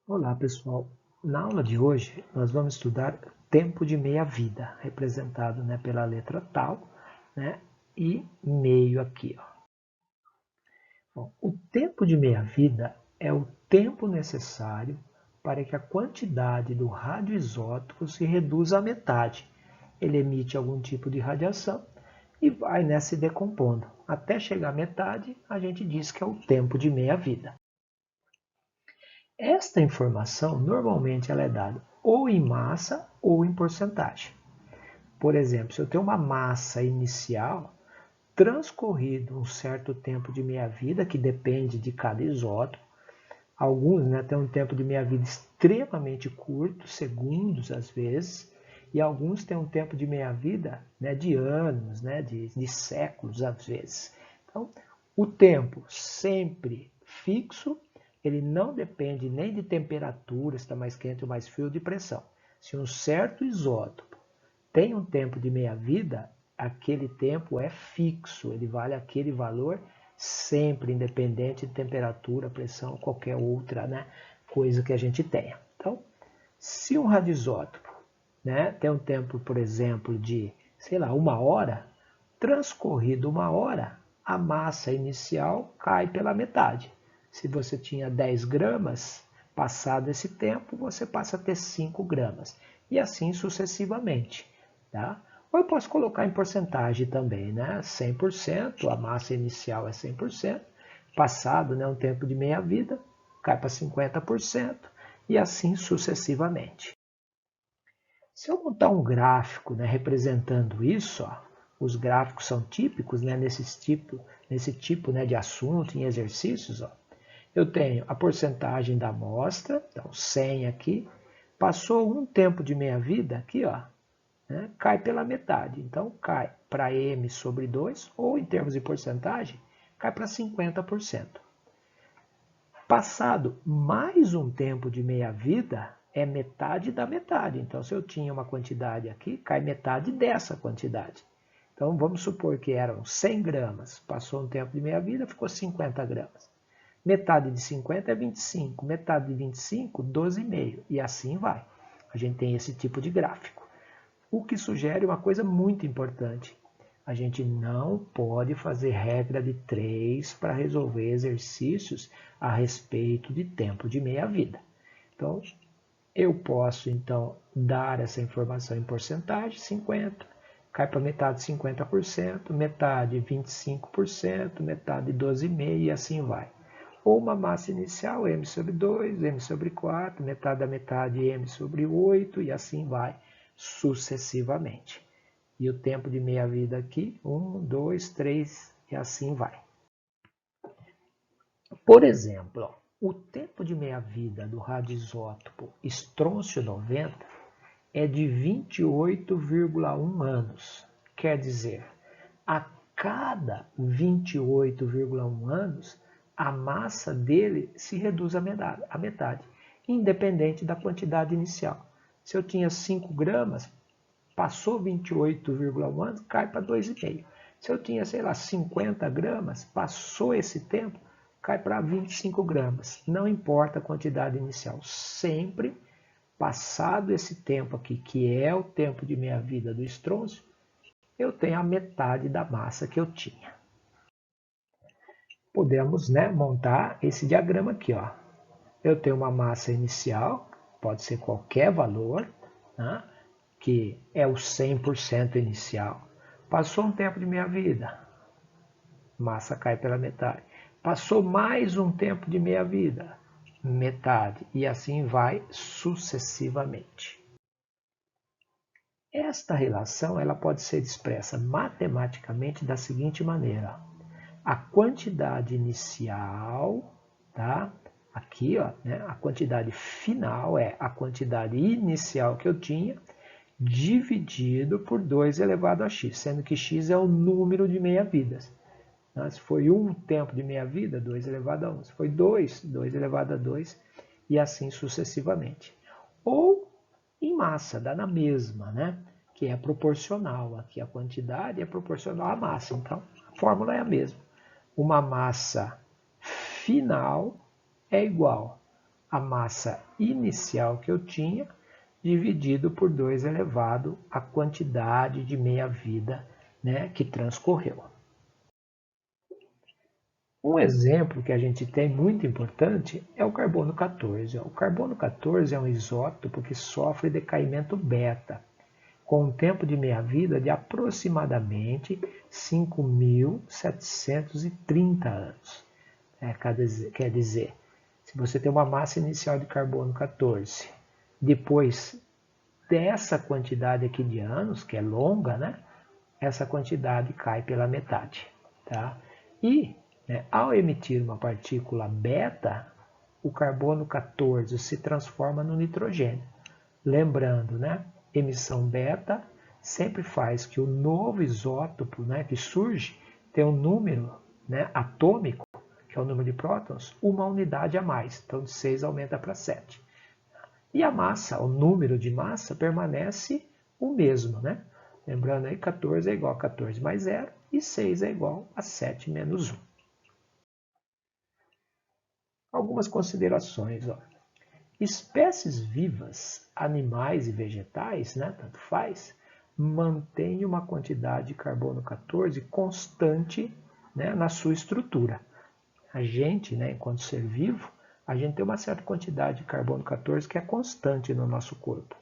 Olá, pessoal. Na aula de hoje, nós vamos estudar tempo de meia-vida, representado, pela letra tal, e meio aqui. Ó. Bom, o tempo de meia-vida é o tempo necessário para que a quantidade do radioisótopo se reduza à metade. Ele emite algum tipo de radiação e vai se decompondo. Até chegar à metade, a gente diz que é o tempo de meia-vida. Esta informação normalmente ela é dada ou em massa ou em porcentagem. Por exemplo, se eu tenho uma massa inicial, transcorrido um certo tempo de meia-vida, que depende de cada isótopo, alguns têm um tempo de meia-vida extremamente curto, segundos às vezes, e alguns têm um tempo de meia-vida de anos, de séculos às vezes. Então, o tempo sempre fixo, ele não depende nem de temperatura, se está mais quente ou mais frio, ou de pressão. Se um certo isótopo tem um tempo de meia-vida, aquele tempo é fixo, ele vale aquele valor sempre, independente de temperatura, pressão, qualquer outra coisa que a gente tenha. Então, se um radioisótopo tem um tempo, por exemplo, de, sei lá, 1 hora, transcorrido 1 hora, a massa inicial cai pela metade. Se você tinha 10 gramas, passado esse tempo, você passa a ter 5 gramas. E assim sucessivamente. Tá? Ou eu posso colocar em porcentagem também, 100%, a massa inicial é 100%, passado um tempo de meia-vida, cai para 50%, e assim sucessivamente. Se eu montar um gráfico representando isso, ó, os gráficos são típicos nesse tipo de assunto, em exercícios. Ó. Eu tenho a porcentagem da amostra, então 100 aqui, passou um tempo de meia-vida, aqui, ó, cai pela metade. Então, cai para m sobre 2, ou em termos de porcentagem, cai para 50%. Passado mais um tempo de meia-vida, é metade da metade. Então, se eu tinha uma quantidade aqui, cai metade dessa quantidade. Então, vamos supor que eram 100 gramas. Passou um tempo de meia-vida, ficou 50 gramas. Metade de 50 é 25. Metade de 25, 12,5. E assim vai. A gente tem esse tipo de gráfico. O que sugere uma coisa muito importante. A gente não pode fazer regra de 3 para resolver exercícios a respeito de tempo de meia-vida. Então, eu posso, então, dar essa informação em porcentagem, 50%, cai para metade 50%, metade 25%, metade 12,5% e assim vai. Ou uma massa inicial, m sobre 2, m sobre 4, metade da metade, m sobre 8 e assim vai sucessivamente. E o tempo de meia-vida aqui, 1, 2, 3 e assim vai. Por exemplo, o tempo de meia-vida do radioisótopo estrôncio 90 é de 28,1 anos. Quer dizer, a cada 28,1 anos, a massa dele se reduz à metade, independente da quantidade inicial. Se eu tinha 5 gramas, passou 28,1 anos, cai para 2,5. Se eu tinha, sei lá, 50 gramas, passou esse tempo, cai para 25 gramas. Não importa a quantidade inicial, sempre passado esse tempo aqui, que é o tempo de meia-vida do estrôncio, eu tenho a metade da massa que eu tinha. Podemos montar esse diagrama aqui. Ó. Eu tenho uma massa inicial, pode ser qualquer valor, que é o 100% inicial. Passou um tempo de meia-vida, massa cai pela metade. Passou mais um tempo de meia-vida, metade. E assim vai sucessivamente. Esta relação ela pode ser expressa matematicamente da seguinte maneira. A quantidade inicial, tá? Aqui, ó, a quantidade final é a quantidade inicial que eu tinha, dividido por 2 elevado a x, sendo que x é o número de meia-vidas. Se foi 1 tempo de meia-vida, 2 elevado a 1. Se foi 2, 2 elevado a 2, e assim sucessivamente. Ou em massa, dá na mesma, que é proporcional. Aqui a quantidade é proporcional à massa, então a fórmula é a mesma. Uma massa final é igual a massa inicial que eu tinha, dividido por 2 elevado à quantidade de meia-vida, né, que transcorreu. Um exemplo que a gente tem muito importante é o carbono 14. O carbono 14 é um isótopo que sofre decaimento beta, com um tempo de meia-vida de aproximadamente 5.730 anos. Quer dizer, se você tem uma massa inicial de carbono 14, depois dessa quantidade aqui de anos, que é longa, né, essa quantidade cai pela metade. Tá? E, ao emitir uma partícula beta, o carbono 14 se transforma no nitrogênio. Lembrando, né, emissão beta sempre faz que o novo isótopo, né, que surge tenha um número, né, atômico, que é o número de prótons, uma unidade a mais. Então, de 6 aumenta para 7. E a massa, o número de massa, permanece o mesmo, né? Lembrando aí, 14 é igual a 14 mais 0 e 6 é igual a 7 menos 1. Algumas considerações. Ó. Espécies vivas, animais e vegetais, né, tanto faz, mantêm uma quantidade de carbono 14 constante, né, na sua estrutura. A gente, né, enquanto ser vivo, a gente tem uma certa quantidade de carbono 14 que é constante no nosso corpo.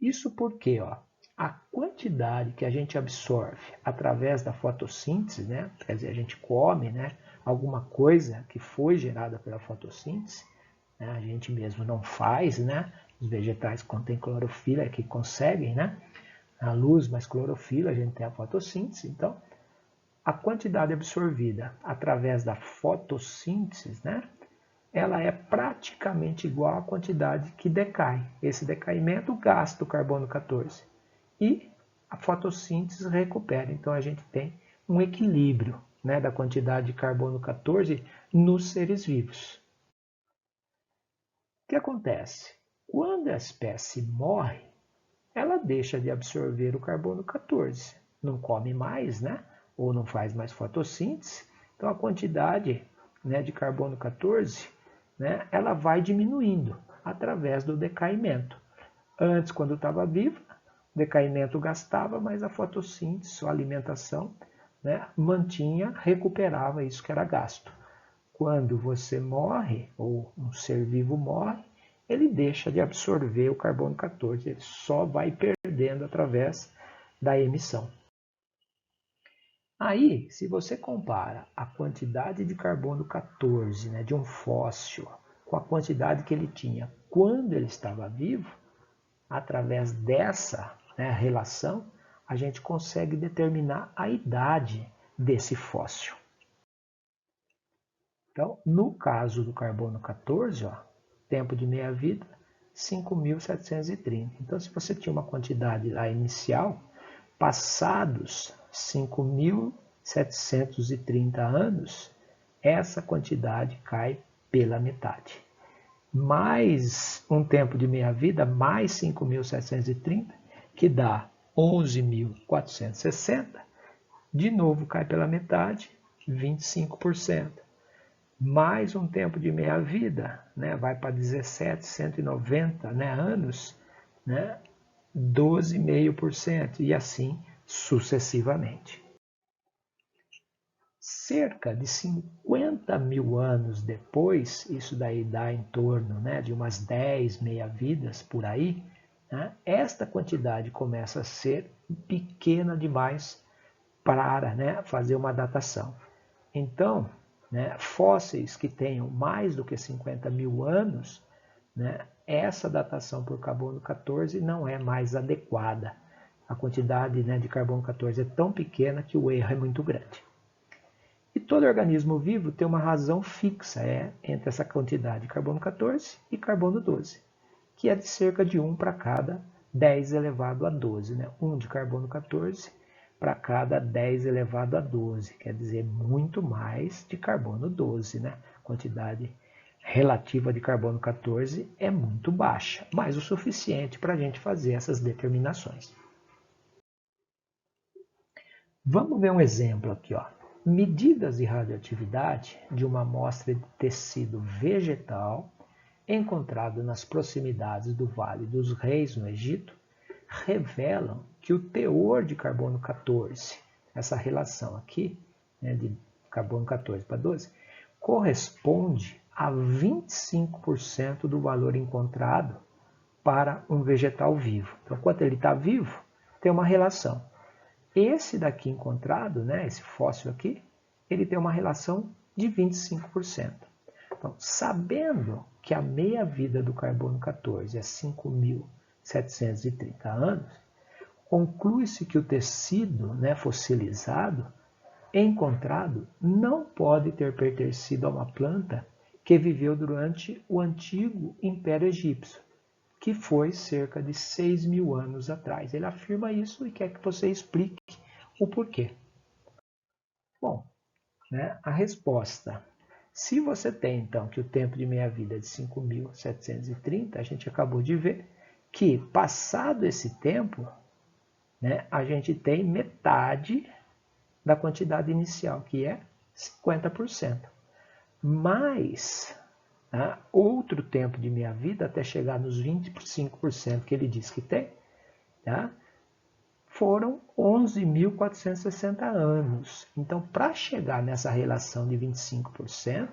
Isso porque a quantidade que a gente absorve através da fotossíntese, né, quer dizer, a gente come, né, alguma coisa que foi gerada pela fotossíntese, né, a gente mesmo não faz, né, os vegetais contêm clorofila que conseguem, né, a luz mais clorofila, a gente tem a fotossíntese, então a quantidade absorvida através da fotossíntese, né, ela é praticamente igual à quantidade que decai. Esse decaimento gasta o carbono 14 e a fotossíntese recupera. Então a gente tem um equilíbrio, né, da quantidade de carbono 14 nos seres vivos. O que acontece? Quando a espécie morre, ela deixa de absorver o carbono 14. Não come mais, né? Ou não faz mais fotossíntese. Então a quantidade, né, de carbono 14, né, ela vai diminuindo através do decaimento. Antes, quando estava viva, o decaimento gastava, mas a fotossíntese, a alimentação, né, mantinha, recuperava isso que era gasto. Quando você morre, ou um ser vivo morre, ele deixa de absorver o carbono 14, ele só vai perdendo através da emissão. Aí, se você compara a quantidade de carbono 14, né, de um fóssil com a quantidade que ele tinha quando ele estava vivo, através dessa, né, relação, a gente consegue determinar a idade desse fóssil. Então, no caso do carbono 14, tempo de meia-vida, 5.730. Então, se você tinha uma quantidade lá inicial, passados 5.730 anos, essa quantidade cai pela metade. Mais um tempo de meia-vida, mais 5.730, que dá 11.460, de novo cai pela metade, 25%. Mais um tempo de meia-vida, né, vai para 17.190, né, anos, né, 12,5%, e assim sucessivamente. Cerca de 50 mil anos depois, isso daí dá em torno, né, de umas 10 meia-vidas por aí, né, esta quantidade começa a ser pequena demais para, né, fazer uma datação. Então, né, fósseis que tenham mais do que 50 mil anos, né, essa datação por carbono 14 não é mais adequada. A quantidade, né, de carbono 14 é tão pequena que o erro é muito grande. E todo organismo vivo tem uma razão fixa entre essa quantidade de carbono 14 e carbono 12, que é de cerca de 1 para cada 10 elevado a 12. Né? 1 de carbono 14 para cada 10 elevado a 12, quer dizer, muito mais de carbono 12. Né? A quantidade relativa de carbono 14 é muito baixa, mas o suficiente para a gente fazer essas determinações. Vamos ver um exemplo aqui. medidas de radioatividade de uma amostra de tecido vegetal encontrado nas proximidades do Vale dos Reis, no Egito, revelam que o teor de carbono 14, essa relação aqui, né, de carbono 14 para 12, corresponde a 25% do valor encontrado para um vegetal vivo. Então, enquanto ele está vivo, tem uma relação. Esse daqui encontrado, né, esse fóssil aqui, ele tem uma relação de 25%. Então, sabendo que a meia-vida do carbono 14 é 5.730 anos, conclui-se que o tecido, né, fossilizado encontrado não pode ter pertencido a uma planta que viveu durante o antigo Império Egípcio, que foi cerca de 6.000 anos atrás. Ele afirma isso e quer que você explique o porquê. Bom, né, a resposta. Se você tem, então, que o tempo de meia-vida é de 5.730, a gente acabou de ver que, passado esse tempo, né, a gente tem metade da quantidade inicial, que é 50%. Mais, né, outro tempo de meia-vida, até chegar nos 25% que ele diz que tem, tá? Foram 11.460 anos. Então, para chegar nessa relação de 25%,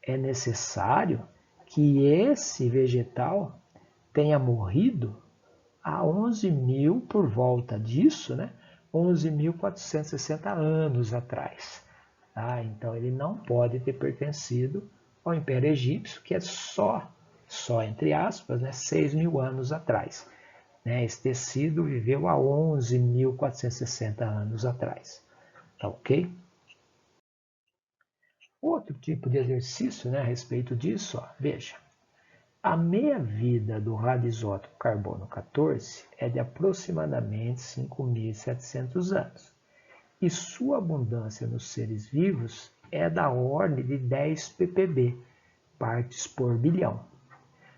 é necessário que esse vegetal tenha morrido há 11.000, por volta disso, né? 11.460 anos atrás. Tá? Então, ele não pode ter pertencido ao Império Egípcio, que é só entre aspas, né, 6.000 anos atrás. Esse tecido viveu há 11.460 anos atrás. Tá ok? Outro tipo de exercício, né, a respeito disso, ó, veja. A meia-vida do radioisótopo carbono 14 é de aproximadamente 5.700 anos. E sua abundância nos seres vivos é da ordem de 10 ppb, partes por bilhão.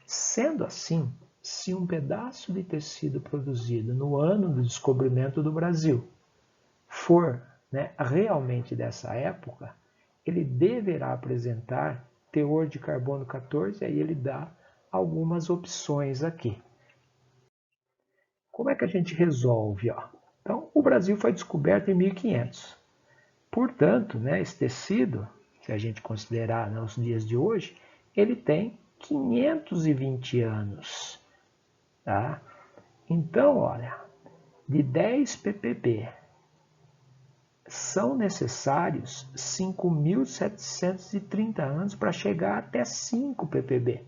Sendo assim, se um pedaço de tecido produzido no ano do descobrimento do Brasil for, né, realmente dessa época, ele deverá apresentar teor de carbono 14, aí ele dá algumas opções aqui. Como é que a gente resolve? Ó? Então, o Brasil foi descoberto em 1500. Portanto, né, esse tecido, se a gente considerar, né, os dias de hoje, ele tem 520 anos. Tá? Então, olha, de 10 ppb são necessários 5.730 anos para chegar até 5 ppb.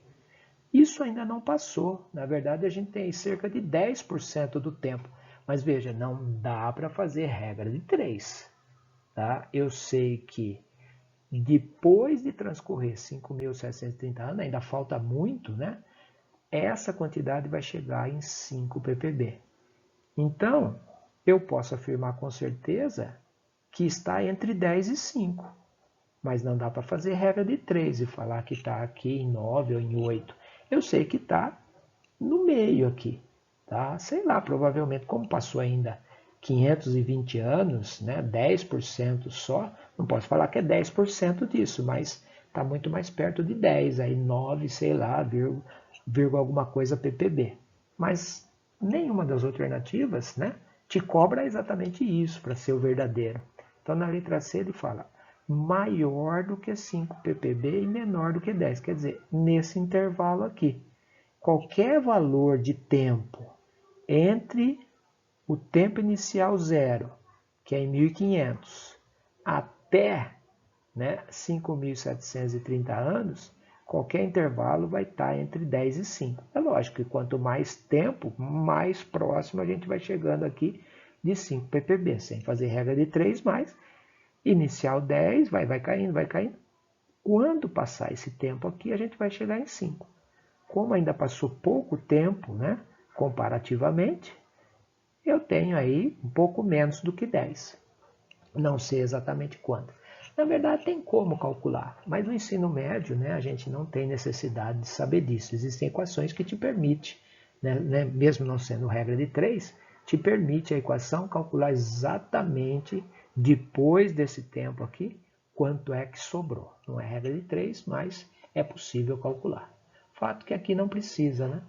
Isso ainda não passou. Na verdade, a gente tem cerca de 10% do tempo. Mas veja, não dá para fazer regra de 3. Tá? Eu sei que depois de transcorrer 5.730 anos, ainda falta muito, né? Essa quantidade vai chegar em 5 ppb. Então, eu posso afirmar com certeza que está entre 10 e 5. Mas não dá para fazer regra de 3 e falar que está aqui em 9 ou em 8. Eu sei que está no meio aqui. Tá? Sei lá, provavelmente, como passou ainda 520 anos, né, 10% só, não posso falar que é 10% disso, mas está muito mais perto de 10, aí 9, sei lá, vírgula alguma coisa ppb. Mas nenhuma das alternativas, né, te cobra exatamente isso para ser o verdadeiro. Então, na letra C ele fala maior do que 5 ppb e menor do que 10. Quer dizer, nesse intervalo aqui, qualquer valor de tempo entre o tempo inicial zero, que é em 1500, até, né, 5.730 anos, qualquer intervalo vai estar entre 10 e 5. É lógico que quanto mais tempo, mais próximo a gente vai chegando aqui de 5 ppb, sem fazer regra de 3, mais inicial 10, vai caindo, vai caindo. Quando passar esse tempo aqui, a gente vai chegar em 5. Como ainda passou pouco tempo, né, comparativamente, eu tenho aí um pouco menos do que 10. Não sei exatamente quanto. Na verdade, tem como calcular, mas no ensino médio, né, a gente não tem necessidade de saber disso. Existem equações que te permitem, né, mesmo não sendo regra de 3, te permite a equação calcular exatamente Depois desse tempo aqui, quanto é que sobrou? Não é regra de 3, mas é possível calcular. Fato que aqui não precisa, né?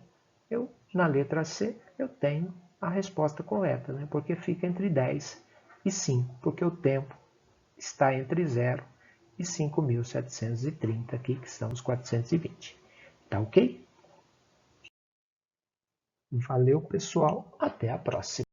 Na letra C, eu tenho a resposta correta, né? Porque fica entre 10 e 5, porque o tempo está entre 0 e 5.730 aqui, que são os 420. Tá ok? Valeu, pessoal. Até a próxima.